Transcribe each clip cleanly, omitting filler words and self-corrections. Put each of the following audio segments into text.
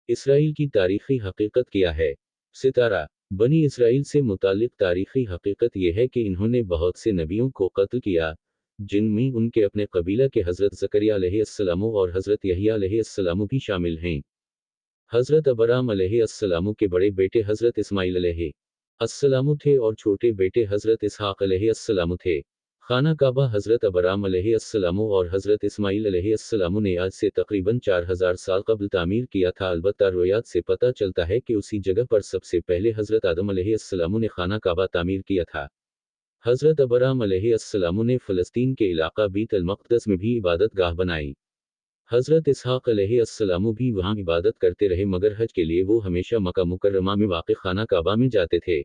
Israel की तारीखी हकीकत क्या है? सितारा। बनी इसराइल से मुताल्लिक तारीखी हकीकत यह है कि इन्होंने बहुत से नबियों को कत्ल किया, जिनमें उनके अपने कबीला के हज़रत ज़करिया अलैहिस्सलाम और हज़रत यहया अलैहिस्सलाम भी शामिल हैं। हज़रत अबराम अलैहिस्सलाम के बड़े बेटे हज़रत इस्माइल अलैहिस्सलाम थे और छोटे बेटे हज़रत इसहाक अलैहिस्सलाम थे। खाना काबा हज़रत अबराम अलैहिस्सलाम और हज़रत इस्माइल अलैहिस्सलाम ने आज से तकरीबन 4000 साल कबल तामीर किया था। अलबत्ता रोयात से पता चलता है कि उसी जगह पर सबसे पहले हज़रत आदम अलैहिस्सलाम ने खाना काबा तामीर किया था। हज़रत अबराम अलैहिस्सलाम ने फ़लस्तीन के इलाका बीत अल मक़दस में भी इबादत गाह बनाई। हज़रत इसहाक अलैहिस्सलाम भी वहाँ इबादत करते रहे, मगर हज के लिए वो हमेशा मक्का मुकर्रमा में वाक़ खाना काबा में जाते थे।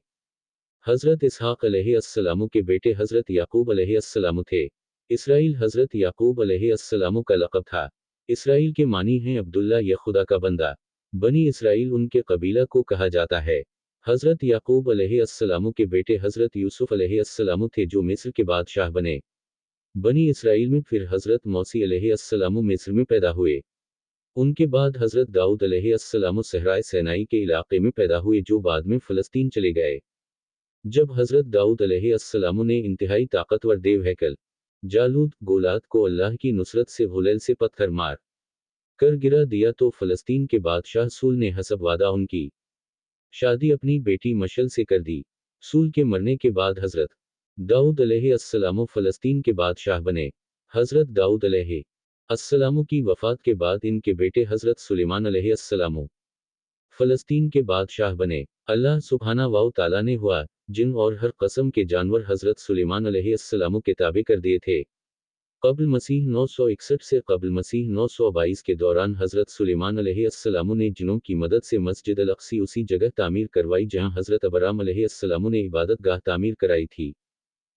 हज़रत इसहाक अलैहिस्सलाम के बेटे हज़रत याकूब अलैहिस्सलाम थे। इसराइल हज़रत याकूब अलैहिस्सलाम का लक़ब था। इसराइल के मानी हैं अब्दुल्ला या खुदा का बंदा। बनी इसराइल उनके कबीला को कहा जाता है। हज़रत याकूब अलैहिस्सलाम के बेटे हज़रत यूसुफ अलैहिस्सलाम थे जो मिस्र के बादशाह बने। बनी इसराइल में फिर हज़रत मौसी अलैहिस्सलाम मिस्र में पैदा हुए। उनके बाद हज़रत दाऊद अलैहिस्सलाम सहराए सैनाई के इलाके में पैदा हुए जो बाद में फ़लस्तीन चले गए। जब हज़रत दाऊद अलैहिस्सलाम ने इंतहाई ताकतवर देव हैकल जालूत गोलात को अल्लाह की नुसरत से हुलैल से पत्थर मार कर गिरा दिया तो फ़लस्तीन के बादशाह सूल ने हसब वादा उनकी शादी अपनी बेटी मशल से कर दी। सूल के मरने के बाद हज़रत दाऊद अलैहिस्सलाम फ़लस्तीन के बादशाह बने। हज़रत दाऊद अलैहिस्सलाम की वफ़ात के बाद इनके बेटे हज़रत सुलेमान अलैहिस्सलाम फ़लस्तीन के बादशाह बने। अल्लाह सुब्हाना व तआला ने हुआ जिन और हर कस्म के जानवर हज़रत सुलेमान अलैहिस्सलाम के ताबे कर दिए थे। क़ब्ल मसीह 961 से क़ब्ल मसीह 922 के दौरान हज़रत सुलेमान अलैहिस्सलाम ने जिनों की मदद से मस्जिद अल अक़सी उसी जगह तामीर करवाई जहां हज़रत अबराम अलैहिस्सलाम ने इबादत गाह तामीर कराई थी।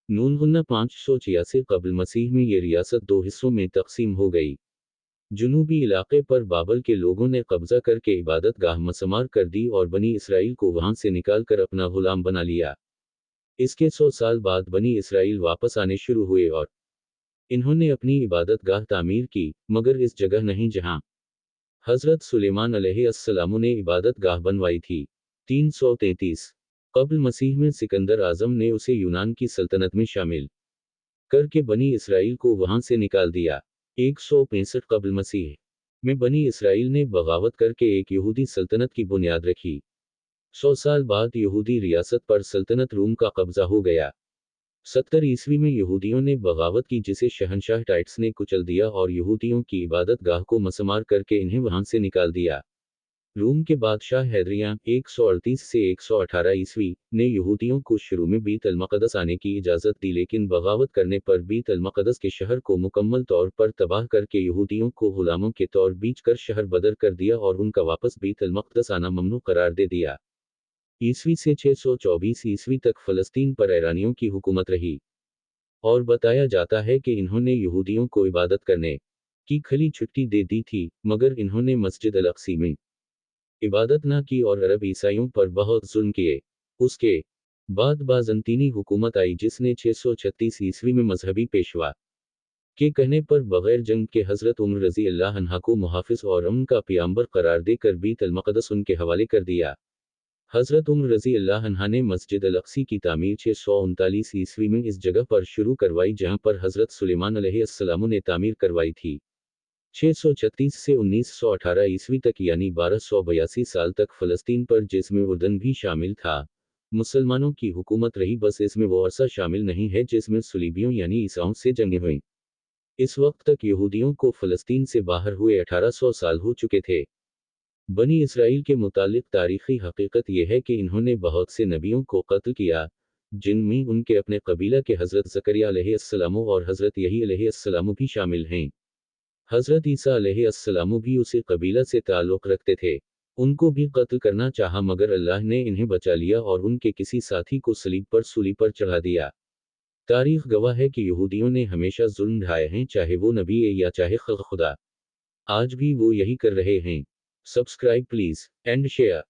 नून 586 क़ब्ल मसीह में ये रियासत दो हिस्सों में तक़सीम हो गई। जुनूबी इलाके पर बाबल के लोगों ने कब्जा करके इबादत गाह मसमार कर दी और बनी इसराइल को वहां से निकाल कर अपना गुलाम बना लिया। इसके 100 साल बाद बनी इसराइल वापस आने शुरू हुए और इन्होंने अपनी इबादत गाह तामीर की, मगर इस जगह नहीं जहां हज़रत सुलेमान अलैहिस्सलाम ने इबादत गाह बनवाई थी। 333 क़ब्ल मसीह में सिकंदर आज़म ने उसे यूनान की सल्तनत में शामिल करके बनी इसराइल को वहां से निकाल दिया। 165 क़ब्ल मसीह में बनी इसराइल ने बगावत करके एक यहूदी सल्तनत की बुनियाद रखी। 100 साल बाद यहूदी रियासत पर सल्तनत रूम का कब्जा हो गया। 70 ईस्वी में यहूदियों ने बगावत की जिसे शहनशाह टाइट्स ने कुचल दिया और यहूदियों की इबादत गाह को मसमार करके इन्हें वहां से निकाल दिया। रूम के बादशाह हैदरियान 138 से 118 ईस्वी ने यहूदियों को शुरू में बीत अल मक़दस आने की इजाज़त दी, लेकिन बगावत करने पर बीत अल मक़दस के शहर को मुकम्मल तौर पर तबाह करके यहूदियों को गुलामों के तौर बीच कर शहर बदर कर दिया और उनका वापस बीत अल मक़दस आना ममनू करार दे दिया। ईस्वी से 624 ईस्वी तक फ़लस्तीन पर ईरानियों की हुकूमत रही और बताया जाता है कि इन्होंने यहूदियों को इबादत करने की खली छुट्टी दे दी थी, मगर इन्होंने मस्जिद अल अक़सी में इबादत न की और अरब ईसाइयों पर बहुत जुल्म किए। उसके बाद बाज़ंतीनी हुकूमत आई जिसने 636 ईस्वी में मजहबी पेशवा के कहने पर बगैर जंग के हज़रत उमर रज़ी अल्लाह अन्हा को मुहाफ़िज़ और अमन का पियाम्बर करार देकर बीत अल मक़दस उनके हवाले कर दिया। हज़रत उमर रज़ी अल्लाह अन्हा ने मस्जिद अल अक़सी की तामीर 639 ईस्वी में इस जगह पर शुरू करवाई जहां पर हज़रत सुलेमान अलैहिस्सलाम ने तामीर करवाई थी। 636 से 1918 ईस्वी तक यानी 1282 साल तक फ़लस्तीन पर, जिसमें उर्दन भी शामिल था, मुसलमानों की हुकूमत रही। बस इसमें वो अरसा शामिल नहीं है जिसमें सुलीबियों यानी ईसाओं से जंगें हुईं। इस वक्त तक यहूदियों को फ़लस्तीन से बाहर हुए 1800 साल हो चुके थे। बनी इसराइल के मुतालिक तारीखी हकीकत यह है कि इन्होंने बहुत से नबियों को कत्ल किया, जिनमें उनके अपने कबीला के हज़रत ज़करिया अलैहिस्सलाम और हज़रत यही अलैहिस्सलाम भी शामिल हैं। हज़रत ईसा अलैहिस्सलाम भी उसी कबीला से ताल्लुक़ रखते थे। उनको भी कत्ल करना चाहा मगर अल्लाह ने इन्हें बचा लिया और उनके किसी साथी को सूली पर चढ़ा दिया। तारीख़ गवाह है कि यहूदियों ने हमेशा जुल्म ढाए हैं, चाहे वो नबी है या चाहे खुदा। आज भी वो यही कर रहे हैं। Subscribe please and share.